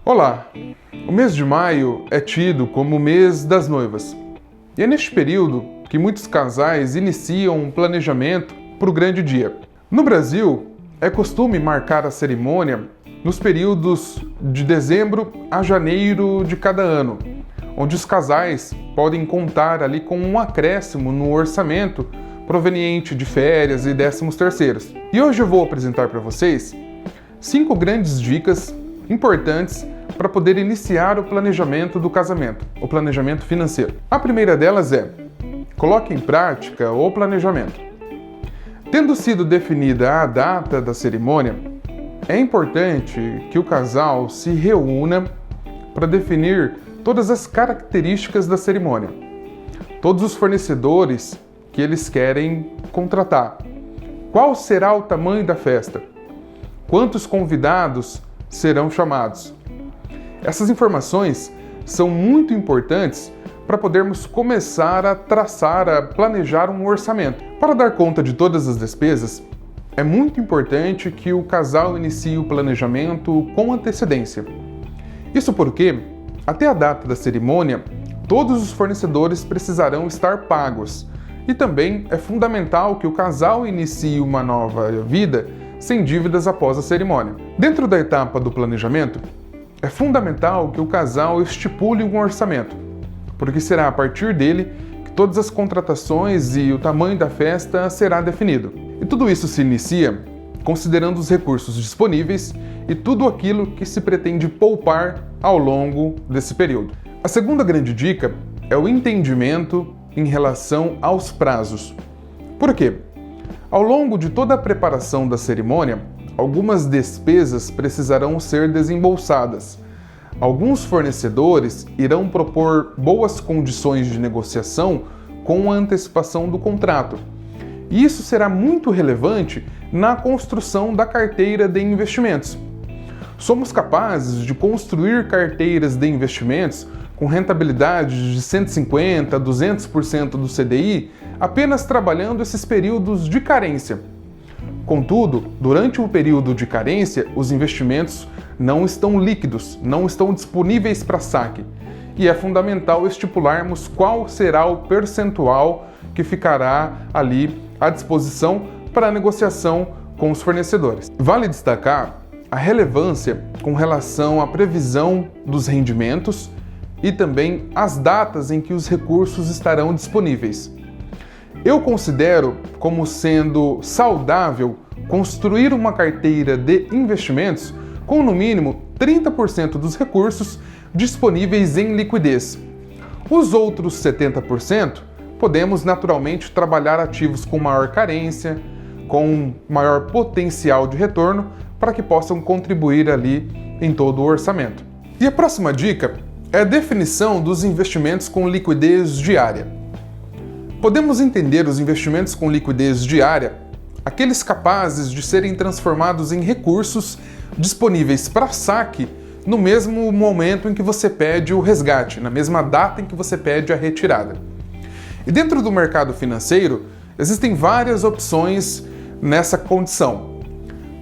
Olá! O mês de maio é tido como o mês das noivas. E é neste período que muitos casais iniciam um planejamento para o grande dia. No Brasil, é costume marcar a cerimônia nos períodos de dezembro a janeiro de cada ano, onde os casais podem contar ali com um acréscimo no orçamento proveniente de férias e 13º. E hoje eu vou apresentar para vocês 5 grandes dicas importantes para poder iniciar o planejamento do casamento, o planejamento financeiro. A primeira delas é: coloque em prática o planejamento. Tendo sido definida a data da cerimônia, é importante que o casal se reúna para definir todas as características da cerimônia, todos os fornecedores que eles querem contratar, qual será o tamanho da festa, quantos convidados serão chamados. Essas informações são muito importantes para podermos começar a planejar um orçamento. Para dar conta de todas as despesas, é muito importante que o casal inicie o planejamento com antecedência. Isso porque, até a data da cerimônia, todos os fornecedores precisarão estar pagos. E também é fundamental que o casal inicie uma nova vida sem dívidas após a cerimônia. Dentro da etapa do planejamento, é fundamental que o casal estipule um orçamento, porque será a partir dele que todas as contratações e o tamanho da festa será definido. E tudo isso se inicia considerando os recursos disponíveis e tudo aquilo que se pretende poupar ao longo desse período. A segunda grande dica é o entendimento em relação aos prazos. Por quê? Ao longo de toda a preparação da cerimônia, algumas despesas precisarão ser desembolsadas. Alguns fornecedores irão propor boas condições de negociação com a antecipação do contrato. E isso será muito relevante na construção da carteira de investimentos. Somos capazes de construir carteiras de investimentos com rentabilidade de 150% a 200% do CDI apenas trabalhando esses períodos de carência. Contudo, durante o período de carência, os investimentos não estão líquidos, não estão disponíveis para saque. E é fundamental estipularmos qual será o percentual que ficará ali à disposição para a negociação com os fornecedores. Vale destacar a relevância com relação à previsão dos rendimentos e também as datas em que os recursos estarão disponíveis. Eu considero como sendo saudável construir uma carteira de investimentos com no mínimo 30% dos recursos disponíveis em liquidez. Os outros 70% podemos naturalmente trabalhar ativos com maior carência, com maior potencial de retorno, para que possam contribuir ali em todo o orçamento. E a próxima dica é a definição dos investimentos com liquidez diária. Podemos entender os investimentos com liquidez diária, aqueles capazes de serem transformados em recursos disponíveis para saque no mesmo momento em que você pede o resgate, na mesma data em que você pede a retirada. E dentro do mercado financeiro, existem várias opções nessa condição.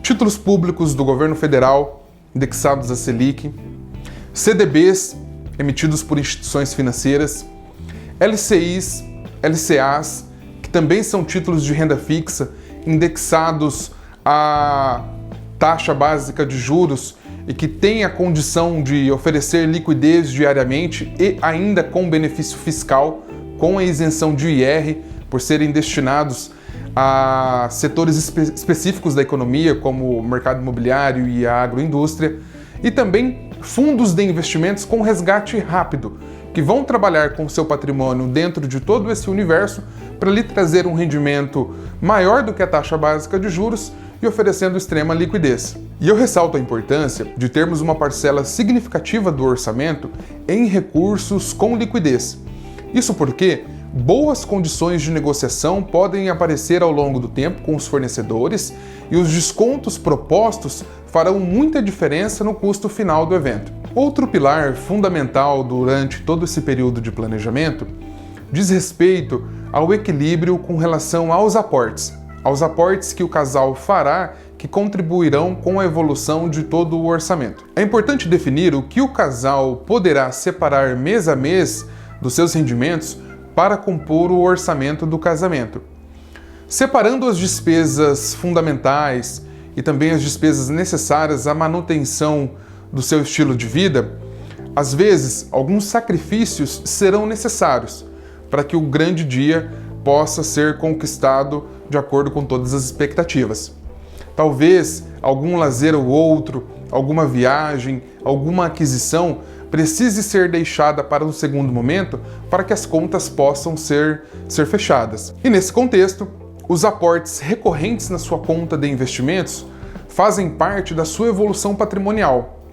Títulos públicos do governo federal, indexados à Selic, CDBs, emitidos por instituições financeiras, LCIs, LCAs, que também são títulos de renda fixa, indexados à taxa básica de juros e que têm a condição de oferecer liquidez diariamente e ainda com benefício fiscal, com a isenção de IR, por serem destinados a setores específicos da economia, como o mercado imobiliário e a agroindústria, e também fundos de investimentos com resgate rápido, que vão trabalhar com seu patrimônio dentro de todo esse universo para lhe trazer um rendimento maior do que a taxa básica de juros e oferecendo extrema liquidez. E eu ressalto a importância de termos uma parcela significativa do orçamento em recursos com liquidez. Isso porque boas condições de negociação podem aparecer ao longo do tempo com os fornecedores e os descontos propostos farão muita diferença no custo final do evento. Outro pilar fundamental durante todo esse período de planejamento diz respeito ao equilíbrio com relação aos aportes que o casal fará que contribuirão com a evolução de todo o orçamento. É importante definir o que o casal poderá separar mês a mês dos seus rendimentos para compor o orçamento do casamento. Separando as despesas fundamentais e também as despesas necessárias à manutenção do seu estilo de vida, às vezes alguns sacrifícios serão necessários para que o grande dia possa ser conquistado de acordo com todas as expectativas. Talvez algum lazer ou outro, alguma viagem, alguma aquisição precise ser deixada para um segundo momento para que as contas possam ser fechadas. E nesse contexto, os aportes recorrentes na sua conta de investimentos fazem parte da sua evolução patrimonial.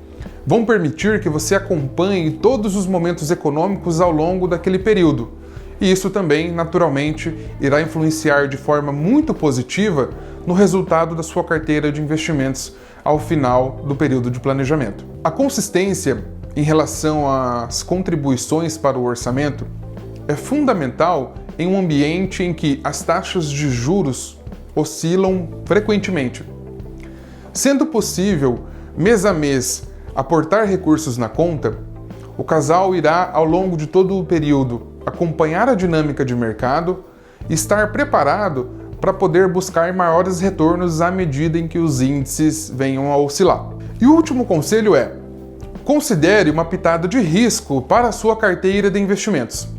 Vão permitir que você acompanhe todos os momentos econômicos ao longo daquele período. E isso também, naturalmente, irá influenciar de forma muito positiva no resultado da sua carteira de investimentos ao final do período de planejamento. A consistência em relação às contribuições para o orçamento é fundamental em um ambiente em que as taxas de juros oscilam frequentemente. Sendo possível, mês a mês, aportar recursos na conta, o casal irá, ao longo de todo o período, acompanhar a dinâmica de mercado e estar preparado para poder buscar maiores retornos à medida em que os índices venham a oscilar. E o último conselho é: considere uma pitada de risco para a sua carteira de investimentos.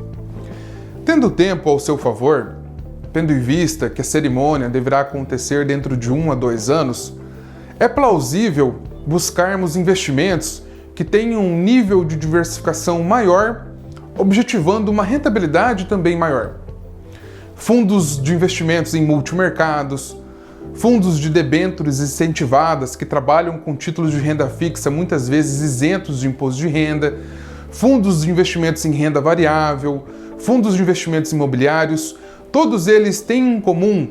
Tendo tempo ao seu favor, tendo em vista que a cerimônia deverá acontecer dentro de 1 a 2 anos, é plausível buscarmos investimentos que tenham um nível de diversificação maior, objetivando uma rentabilidade também maior. Fundos de investimentos em multimercados, fundos de debêntures incentivadas que trabalham com títulos de renda fixa, muitas vezes isentos de imposto de renda, fundos de investimentos em renda variável, fundos de investimentos imobiliários, todos eles têm em comum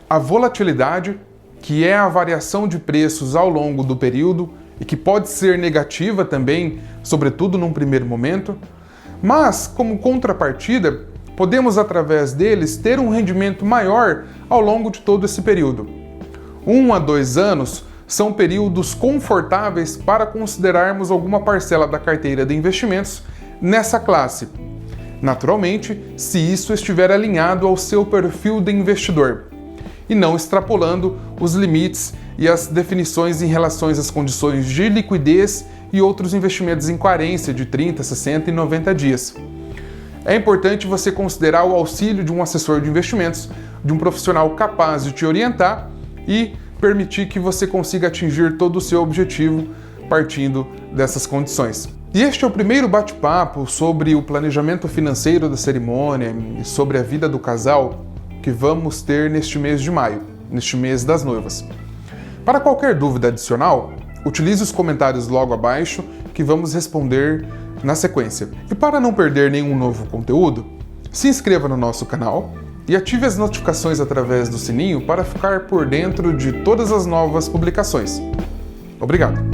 a volatilidade, que é a variação de preços ao longo do período e que pode ser negativa também, sobretudo num primeiro momento, mas, como contrapartida, podemos através deles ter um rendimento maior ao longo de todo esse período. 1 a 2 anos são períodos confortáveis para considerarmos alguma parcela da carteira de investimentos nessa classe. Naturalmente, se isso estiver alinhado ao seu perfil de investidor e não extrapolando os limites e as definições em relação às condições de liquidez e outros investimentos em carência de 30, 60 e 90 dias. É importante você considerar o auxílio de um assessor de investimentos, de um profissional capaz de te orientar e permitir que você consiga atingir todo o seu objetivo partindo dessas condições. E este é o primeiro bate-papo sobre o planejamento financeiro da cerimônia e sobre a vida do casal que vamos ter neste mês de maio, neste mês das noivas. Para qualquer dúvida adicional, utilize os comentários logo abaixo que vamos responder na sequência. E para não perder nenhum novo conteúdo, se inscreva no nosso canal e ative as notificações através do sininho para ficar por dentro de todas as novas publicações. Obrigado!